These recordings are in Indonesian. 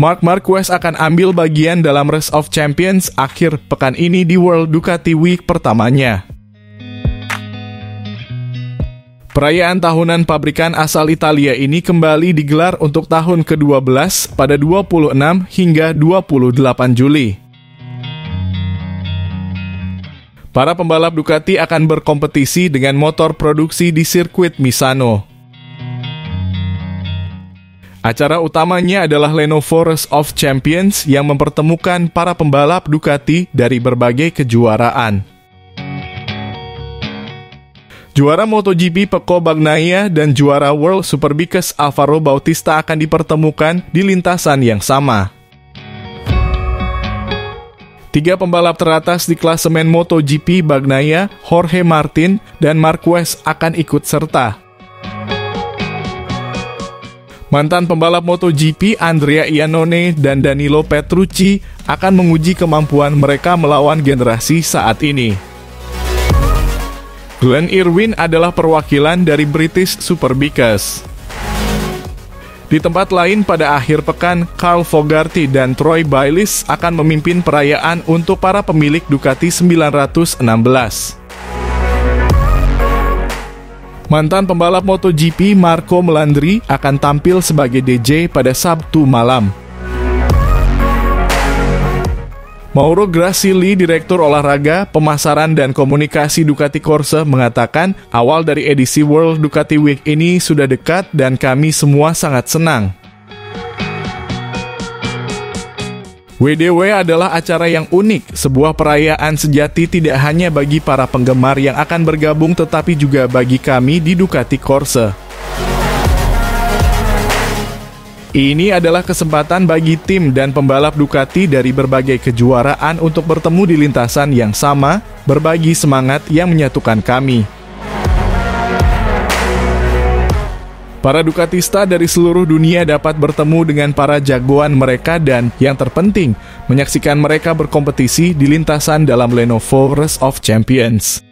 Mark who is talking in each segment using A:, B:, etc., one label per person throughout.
A: Marc Marquez akan ambil bagian dalam Race of Champions akhir pekan ini di World Ducati Week pertamanya. Perayaan tahunan pabrikan asal Italia ini kembali digelar untuk tahun ke-12 pada 26 hingga 28 Juli. Para pembalap Ducati akan berkompetisi dengan motor produksi di sirkuit Misano. Acara utamanya adalah Lenovo Race of Champions yang mempertemukan para pembalap Ducati dari berbagai kejuaraan. Juara MotoGP Pecco Bagnaia dan juara World Superbikes Alvaro Bautista akan dipertemukan di lintasan yang sama. 3 pembalap teratas di klasemen MotoGP Bagnaia, Jorge Martin, dan Marquez akan ikut serta. Mantan pembalap MotoGP Andrea Iannone dan Danilo Petrucci akan menguji kemampuan mereka melawan generasi saat ini. Glenn Irwin adalah perwakilan dari British Superbikes. Di tempat lain pada akhir pekan, Carl Fogarty dan Troy Bayliss akan memimpin perayaan untuk para pemilik Ducati 916. Mantan pembalap MotoGP Marco Melandri akan tampil sebagai DJ pada Sabtu malam. Mauro Gracili, Direktur Olahraga, Pemasaran dan Komunikasi Ducati Corse, mengatakan awal dari edisi World Ducati Week ini sudah dekat dan kami semua sangat senang. WDW adalah acara yang unik, sebuah perayaan sejati tidak hanya bagi para penggemar yang akan bergabung tetapi juga bagi kami di Ducati Corse. Ini adalah kesempatan bagi tim dan pembalap Ducati dari berbagai kejuaraan untuk bertemu di lintasan yang sama, berbagi semangat yang menyatukan kami. Para Ducatista dari seluruh dunia dapat bertemu dengan para jagoan mereka dan, yang terpenting, menyaksikan mereka berkompetisi di lintasan dalam Lenovo Race of Champions.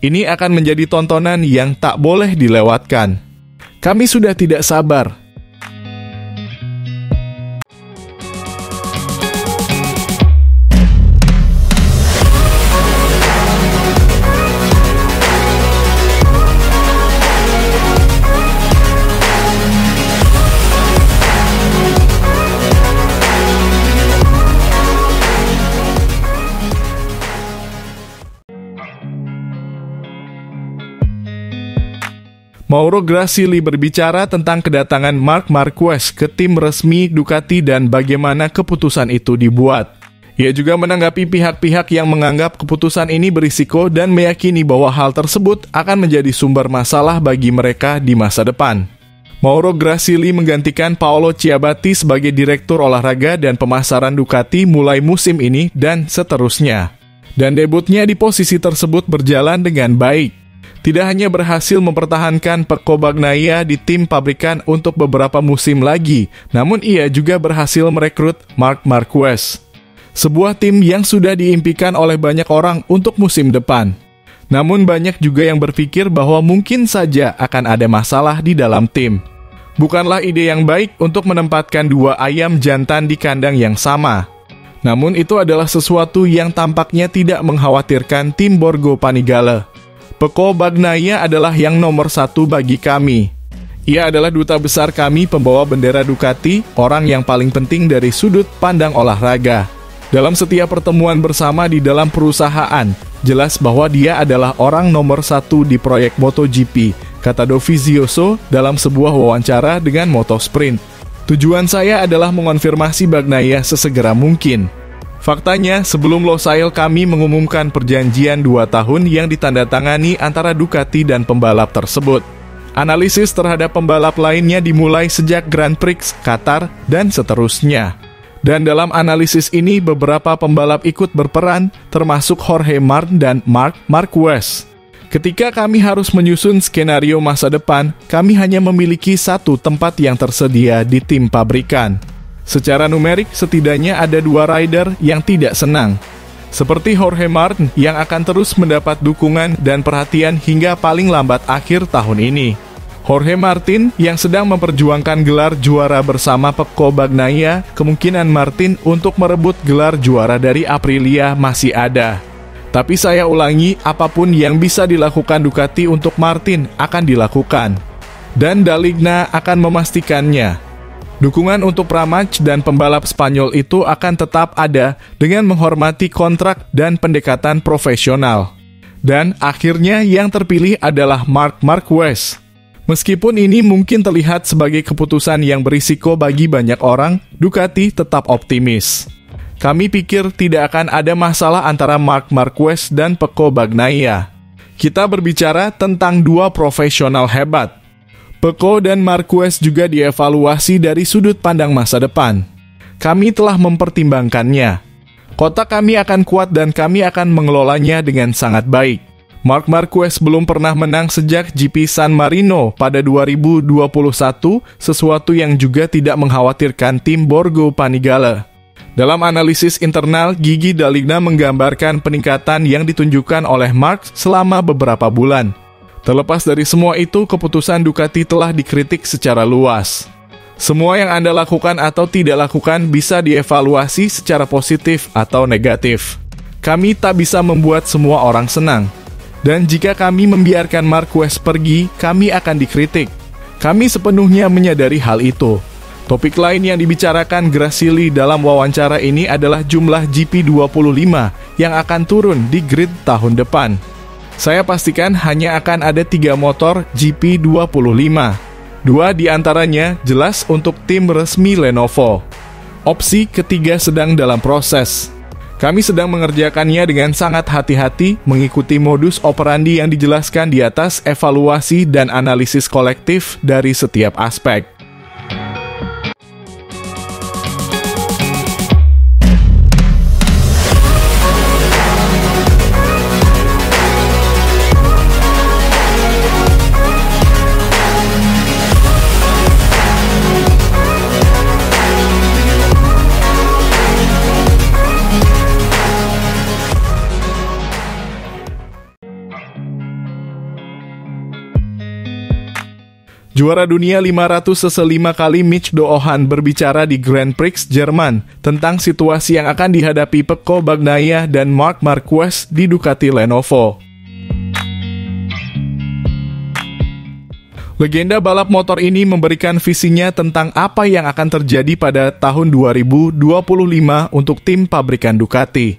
A: Ini akan menjadi tontonan yang tak boleh dilewatkan. Kami sudah tidak sabar. Mauro Gracili berbicara tentang kedatangan Marc Marquez ke tim resmi Ducati dan bagaimana keputusan itu dibuat. Ia juga menanggapi pihak-pihak yang menganggap keputusan ini berisiko dan meyakini bahwa hal tersebut akan menjadi sumber masalah bagi mereka di masa depan. Mauro Gracili menggantikan Paolo Ciabatti sebagai Direktur Olahraga dan Pemasaran Ducati mulai musim ini dan seterusnya. Dan debutnya di posisi tersebut berjalan dengan baik. Tidak hanya berhasil mempertahankan Pecco Bagnaia di tim pabrikan untuk beberapa musim lagi, namun ia juga berhasil merekrut Marc Marquez. Sebuah tim yang sudah diimpikan oleh banyak orang untuk musim depan. Namun banyak juga yang berpikir bahwa mungkin saja akan ada masalah di dalam tim. Bukanlah ide yang baik untuk menempatkan 2 ayam jantan di kandang yang sama. Namun itu adalah sesuatu yang tampaknya tidak mengkhawatirkan tim Borgo Panigale. Pecco Bagnaia adalah yang nomor 1 bagi kami. Ia adalah duta besar kami pembawa bendera Ducati, orang yang paling penting dari sudut pandang olahraga. Dalam setiap pertemuan bersama di dalam perusahaan, jelas bahwa dia adalah orang nomor 1 di proyek MotoGP, kata Dovizioso dalam sebuah wawancara dengan Motosprint. Tujuan saya adalah mengonfirmasi Bagnaia sesegera mungkin. Faktanya, sebelum Losail kami mengumumkan perjanjian 2 tahun yang ditandatangani antara Ducati dan pembalap tersebut. Analisis terhadap pembalap lainnya dimulai sejak Grand Prix Qatar dan seterusnya. Dan dalam analisis ini beberapa pembalap ikut berperan, termasuk Jorge Martin dan Marc Marquez. Ketika kami harus menyusun skenario masa depan, kami hanya memiliki 1 tempat yang tersedia di tim pabrikan. Secara numerik, setidaknya ada 2 rider yang tidak senang. Seperti Jorge Martin yang akan terus mendapat dukungan dan perhatian hingga paling lambat akhir tahun ini. Jorge Martin yang sedang memperjuangkan gelar juara bersama Pecco Bagnaia, kemungkinan Martin untuk merebut gelar juara dari Aprilia masih ada. Tapi saya ulangi, apapun yang bisa dilakukan Ducati untuk Martin akan dilakukan. Dan Daligna akan memastikannya. Dukungan untuk Pramac dan pembalap Spanyol itu akan tetap ada dengan menghormati kontrak dan pendekatan profesional. Dan akhirnya yang terpilih adalah Marc Marquez. Meskipun ini mungkin terlihat sebagai keputusan yang berisiko bagi banyak orang, Ducati tetap optimis. Kami pikir tidak akan ada masalah antara Marc Marquez dan Pecco Bagnaia. Kita berbicara tentang dua profesional hebat. Pecco dan Marquez juga dievaluasi dari sudut pandang masa depan. Kami telah mempertimbangkannya. Kota kami akan kuat dan kami akan mengelolanya dengan sangat baik. Marc Marquez belum pernah menang sejak GP San Marino pada 2021, sesuatu yang juga tidak mengkhawatirkan tim Borgo Panigale. Dalam analisis internal, Gigi Daligna menggambarkan peningkatan yang ditunjukkan oleh Marc selama beberapa bulan. Terlepas dari semua itu, keputusan Ducati telah dikritik secara luas. Semua yang Anda lakukan atau tidak lakukan bisa dievaluasi secara positif atau negatif. Kami tak bisa membuat semua orang senang. Dan jika kami membiarkan Marquez pergi, kami akan dikritik. Kami sepenuhnya menyadari hal itu. Topik lain yang dibicarakan Grasili dalam wawancara ini adalah jumlah GP25 yang akan turun di grid tahun depan. Saya pastikan hanya akan ada 3 motor GP25. 2 diantaranya jelas untuk tim resmi Lenovo. Opsi ketiga sedang dalam proses. Kami sedang mengerjakannya dengan sangat hati-hati, mengikuti modus operandi yang dijelaskan di atas, evaluasi dan analisis kolektif dari setiap aspek. Juara dunia 500 cc 5 kali Mitch Doohan berbicara di Grand Prix Jerman tentang situasi yang akan dihadapi Pecco Bagnaia dan Marc Marquez di Ducati Lenovo. Legenda balap motor ini memberikan visinya tentang apa yang akan terjadi pada tahun 2025 untuk tim pabrikan Ducati,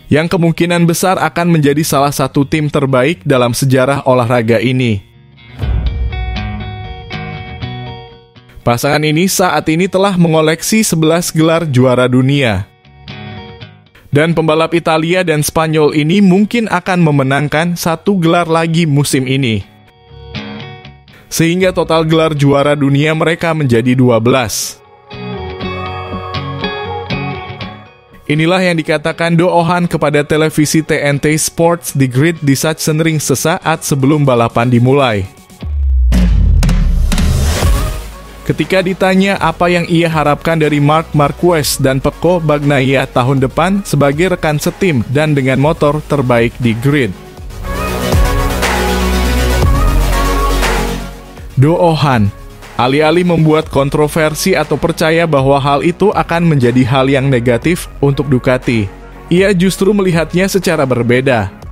A: yang kemungkinan besar akan menjadi salah satu tim terbaik dalam sejarah olahraga ini. Pasangan ini saat ini telah mengoleksi 11 gelar juara dunia. Dan pembalap Italia dan Spanyol ini mungkin akan memenangkan 1 gelar lagi musim ini. Sehingga total gelar juara dunia mereka menjadi 12. Inilah yang dikatakan Doohan kepada televisi TNT Sports di grid di Sachsenring sesaat sebelum balapan dimulai. Ketika ditanya apa yang ia harapkan dari Marc Marquez dan Pecco Bagnaia tahun depan sebagai rekan setim dan dengan motor terbaik di grid, Doohan alih-alih membuat kontroversi atau percaya bahwa hal itu akan menjadi hal yang negatif untuk Ducati, ia justru melihatnya secara berbeda.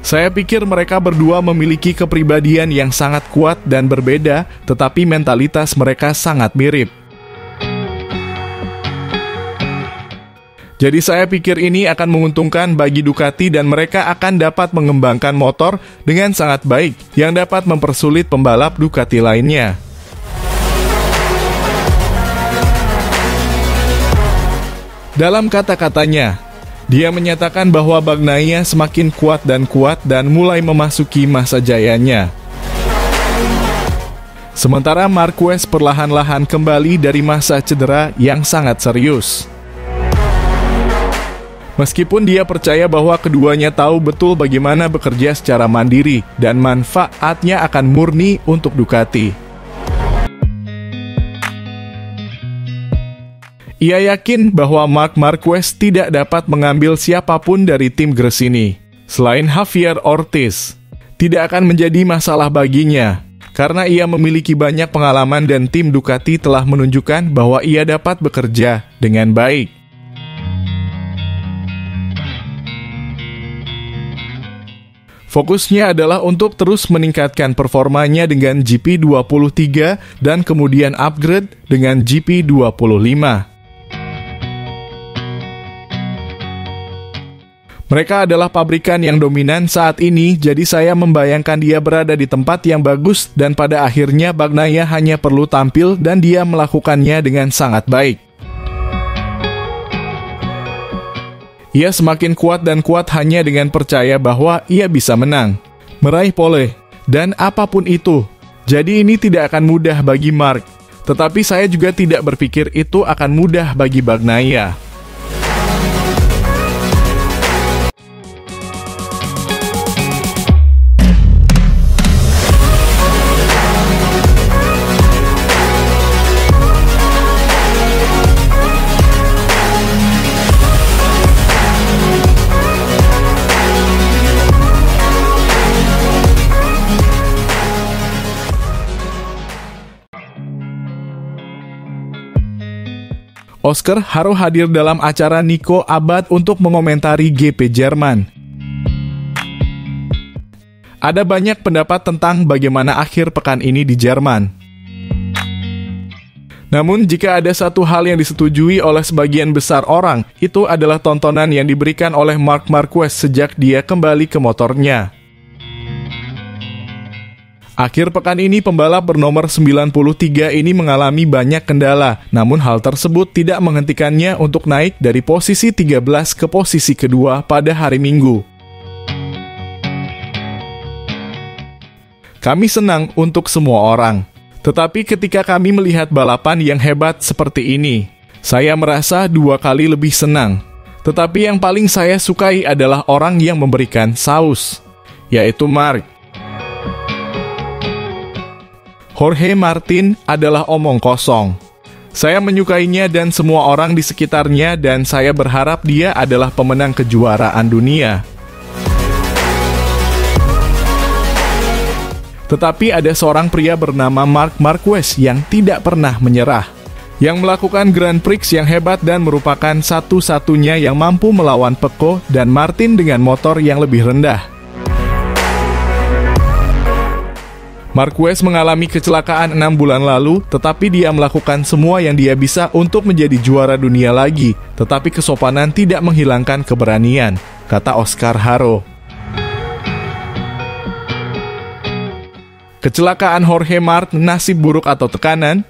A: Saya pikir mereka berdua memiliki kepribadian yang sangat kuat dan berbeda, tetapi mentalitas mereka sangat mirip. Jadi saya pikir ini akan menguntungkan bagi Ducati dan mereka akan dapat mengembangkan motor dengan sangat baik yang dapat mempersulit pembalap Ducati lainnya. Dalam kata-katanya, dia menyatakan bahwa Bagnaia semakin kuat dan mulai memasuki masa jayanya. Sementara Marquez perlahan-lahan kembali dari masa cedera yang sangat serius. Meskipun dia percaya bahwa keduanya tahu betul bagaimana bekerja secara mandiri dan manfaatnya akan murni untuk Ducati. Ia yakin bahwa Marc Marquez tidak dapat mengambil siapapun dari tim Gresini. selain Javier Ortiz. Tidak akan menjadi masalah baginya, karena ia memiliki banyak pengalaman dan tim Ducati telah menunjukkan bahwa ia dapat bekerja dengan baik. Fokusnya adalah untuk terus meningkatkan performanya dengan GP23 dan kemudian upgrade dengan GP25. Mereka adalah pabrikan yang dominan saat ini, jadi saya membayangkan dia berada di tempat yang bagus dan pada akhirnya Bagnaia hanya perlu tampil dan dia melakukannya dengan sangat baik. Ia semakin kuat dan kuat hanya dengan percaya bahwa ia bisa menang, meraih pole, dan apapun itu. Jadi ini tidak akan mudah bagi Marc, tetapi saya juga tidak berpikir itu akan mudah bagi Bagnaia. Oskar Haro hadir dalam acara Nico Abad untuk mengomentari GP Jerman. Ada banyak pendapat tentang bagaimana akhir pekan ini di Jerman. Namun jika ada satu hal yang disetujui oleh sebagian besar orang, itu adalah tontonan yang diberikan oleh Marc Marquez sejak dia kembali ke motornya. Akhir pekan ini pembalap bernomor 93 ini mengalami banyak kendala, namun hal tersebut tidak menghentikannya untuk naik dari posisi 13 ke posisi kedua pada hari Minggu. Kami senang untuk semua orang, tetapi ketika kami melihat balapan yang hebat seperti ini, saya merasa 2 kali lebih senang. Tetapi yang paling saya sukai adalah orang yang memberikan saus, yaitu Marc. Jorge Martin adalah omong kosong. Saya menyukainya dan semua orang di sekitarnya dan saya berharap dia adalah pemenang kejuaraan dunia. Tetapi ada seorang pria bernama Marc Marquez yang tidak pernah menyerah, yang melakukan Grand Prix yang hebat dan merupakan satu-satunya yang mampu melawan Pecco dan Martin dengan motor yang lebih rendah. Marquez mengalami kecelakaan 6 bulan lalu, tetapi dia melakukan semua yang dia bisa untuk menjadi juara dunia lagi, tetapi kesopanan tidak menghilangkan keberanian, kata Oskar Haro. Kecelakaan Jorge Martin nasib buruk atau tekanan?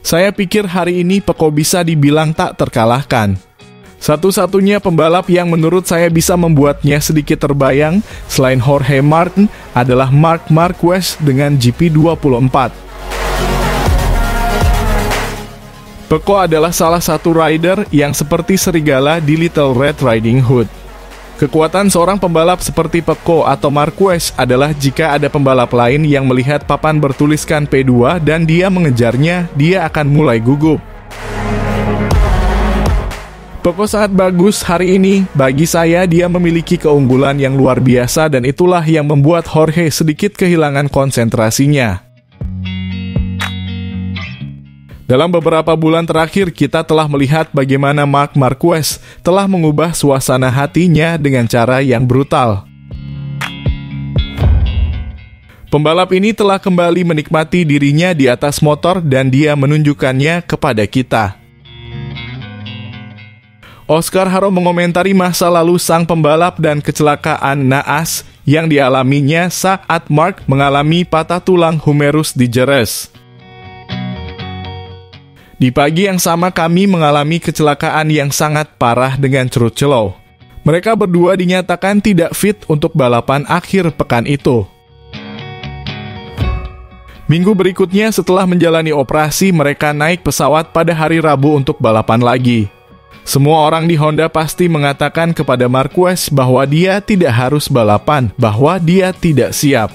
A: Saya pikir hari ini Pecco bisa dibilang tak terkalahkan. Satu-satunya pembalap yang menurut saya bisa membuatnya sedikit terbayang selain Jorge Martin adalah Marc Marquez dengan GP24. Pecco adalah salah satu rider yang seperti serigala di Little Red Riding Hood. Kekuatan seorang pembalap seperti Pecco atau Marquez adalah jika ada pembalap lain yang melihat papan bertuliskan P2 dan dia mengejarnya, dia akan mulai gugup. Pecco sangat bagus hari ini. Bagi saya, dia memiliki keunggulan yang luar biasa dan itulah yang membuat Jorge sedikit kehilangan konsentrasinya. Dalam beberapa bulan terakhir, kita telah melihat bagaimana Marc Marquez telah mengubah suasana hatinya dengan cara yang brutal. Pembalap ini telah kembali menikmati dirinya di atas motor dan dia menunjukkannya kepada kita. Oskar Haro mengomentari masa lalu sang pembalap dan kecelakaan naas yang dialaminya saat Marc mengalami patah tulang humerus di Jerez. Di pagi yang sama kami mengalami kecelakaan yang sangat parah dengan Crutchlow. Mereka berdua dinyatakan tidak fit untuk balapan akhir pekan itu. Minggu berikutnya setelah menjalani operasi, mereka naik pesawat pada hari Rabu untuk balapan lagi. Semua orang di Honda pasti mengatakan kepada Marquez bahwa dia tidak harus balapan, bahwa dia tidak siap.